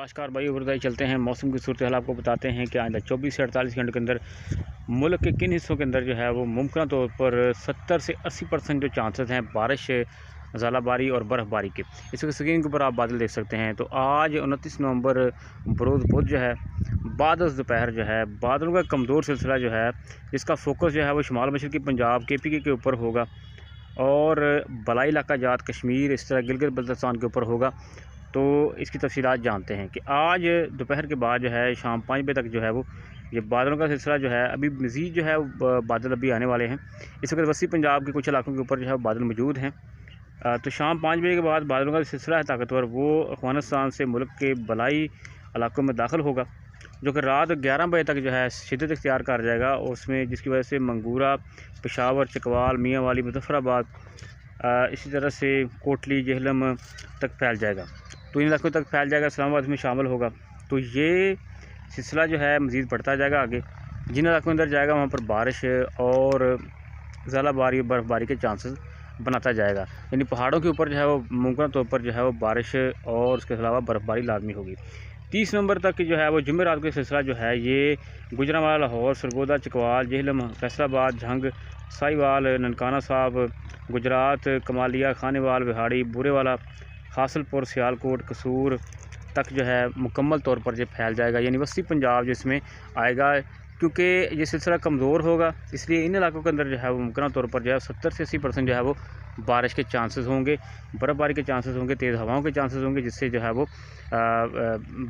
नमस्कार भाई, उबरदाई चलते हैं। मौसम की सूरत हाल आपको बताते हैं कि आइंदा 24 से 48 घंटे के अंदर मुल्क के किन हिस्सों के अंदर जो है वो मुमकिन तौर पर 70 से 80% जो चांसेस हैं बारिश, ज़ालाबारी और बर्फ़बारी के। इस स्क्रीन के ऊपर आप बादल देख सकते हैं। तो आज 29 नवंबर बरोज़ बुध जो है बाद दोपहर जो है बादलों का कमज़ोर सिलसिला जो है इसका फोकस जो है वो शुमाल मशरक़ी पंजाब KPK के ऊपर होगा और बलाई इलाका जात कश्मीर, इस तरह गिलगित बल्तिस्तान के ऊपर होगा। तो इसकी तफसीलात जानते हैं कि आज दोपहर के बाद जो है शाम 5 बजे तक जो है वो ये बादलों का सिलसिला जो है अभी मज़ीद जो है बादल अभी आने वाले हैं। इस वक्त वसी पंजाब के कुछ इलाकों के ऊपर जो है बादल मौजूद हैं। तो शाम 5 बजे के बाद बादलों का सिलसिला है ताकतवर, वो अफ़गानिस्तान से मुल्क के बलाई इलाकों में दाखिल होगा, जो कि रात 11 बजे तक जो है शिद्दत इख्तियार कर जाएगा। उसमें जिसकी वजह से मंगूरा, पेशावर, चकवाल, मियाँ वाली, मुजफ्फराबाद, इसी तरह से कोटली, जेहलम तक फैल जाएगा। तो इन इलाकों तक फैल जाएगा, इस्लामाबाद में शामिल होगा। तो ये सिलसिला जो है मज़ीद बढ़ता जाएगा आगे। जिन इलाकों के अंदर जाएगा वहाँ पर बारिश और ज़ालाबारी और बर्फ़बारी के चांसेस बनाता जाएगा। यानी पहाड़ों के ऊपर जो है वो मुमकिन तौर पर जो है वो बारिश और उसके अलावा बर्फ़बारी लाजमी होगी। 30 नवंबर तक जो है वो जुमेरात का सिलसिला जो है ये गुजरांवाला, लाहौर, सरगोदा, चकवाल, जेहलम, फैसलाबाद, झंग, साहिवाल, ननकाना साहब, गुजरात, कमालिया, खानेवाल, बिहाड़ी, बुरेवाला, हासलपुर, सियालकोट, कसूर तक जो है मुकम्मल तौर पर जो फैल जाएगा। यानी वसी पंजाब जिसमें आएगा, क्योंकि ये सिलसिला कमज़ोर होगा इसलिए इन इलाकों के अंदर जो है वो मुमकिन तौर पर जो है 70 से 80% जो है वो बारिश के चांसेस होंगे, बर्फ़बारी के चांसेस होंगे, तेज़ हवाओं के चांसेस होंगे, जिससे जो है वो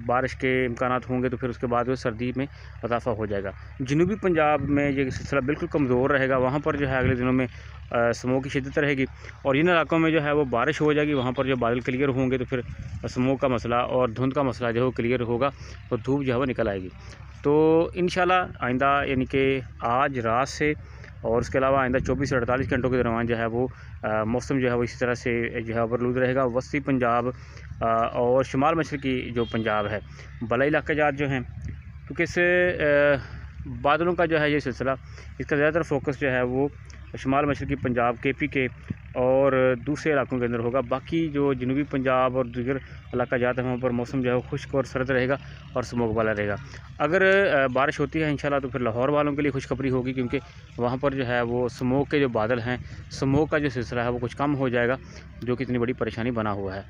बारिश के इम्कानात होंगे। तो फिर उसके बाद वो सर्दी में इजाफा हो जाएगा। जनूबी पंजाब में ये सिलसिला बिल्कुल कमज़ोर रहेगा, वहाँ पर जो है अगले दिनों में स्मोक की शिद्दत रहेगी और इन इलाकों में जो है वो बारिश हो जाएगी। वहाँ पर जो बादल क्लियर होंगे तो फिर स्मोक का मसला और धुंध का मसला जो है वो क्लियर होगा और धूप जो है वो निकल आएगी। तो इंशाल्लाह आइंदा यानी कि आज रात से और उसके अलावा आइंदा 24 से 48 घंटों के दरमियान जो है वो मौसम जो है वो इसी तरह से जो है ओवरलूद रहेगा। वस्ती पंजाब और शुमाल मशरक़ी जो पंजाब है, बलाई इलाका जात जो हैं, क्योंकि इससे बादलों का जो है ये सिलसिला इसका ज़्यादातर फोकस जो है वो शुमाल मशरक़ी पंजाब KPK और दूसरे इलाकों के अंदर होगा। बाकी जो जनूबी पंजाब और दीगर इलाका जाता है वहाँ पर मौसम जो है वो खुश्क और सर्द रहेगा और स्मोक वाला रहेगा। अगर बारिश होती है इंशाल्लाह तो फिर लाहौर वालों के लिए खुशखबरी होगी, क्योंकि वहाँ पर जो है वो स्मोक के जो बादल हैं, स्मोक का जो सिलसिला है वो कुछ कम हो जाएगा, जो कि इतनी बड़ी परेशानी बना हुआ है।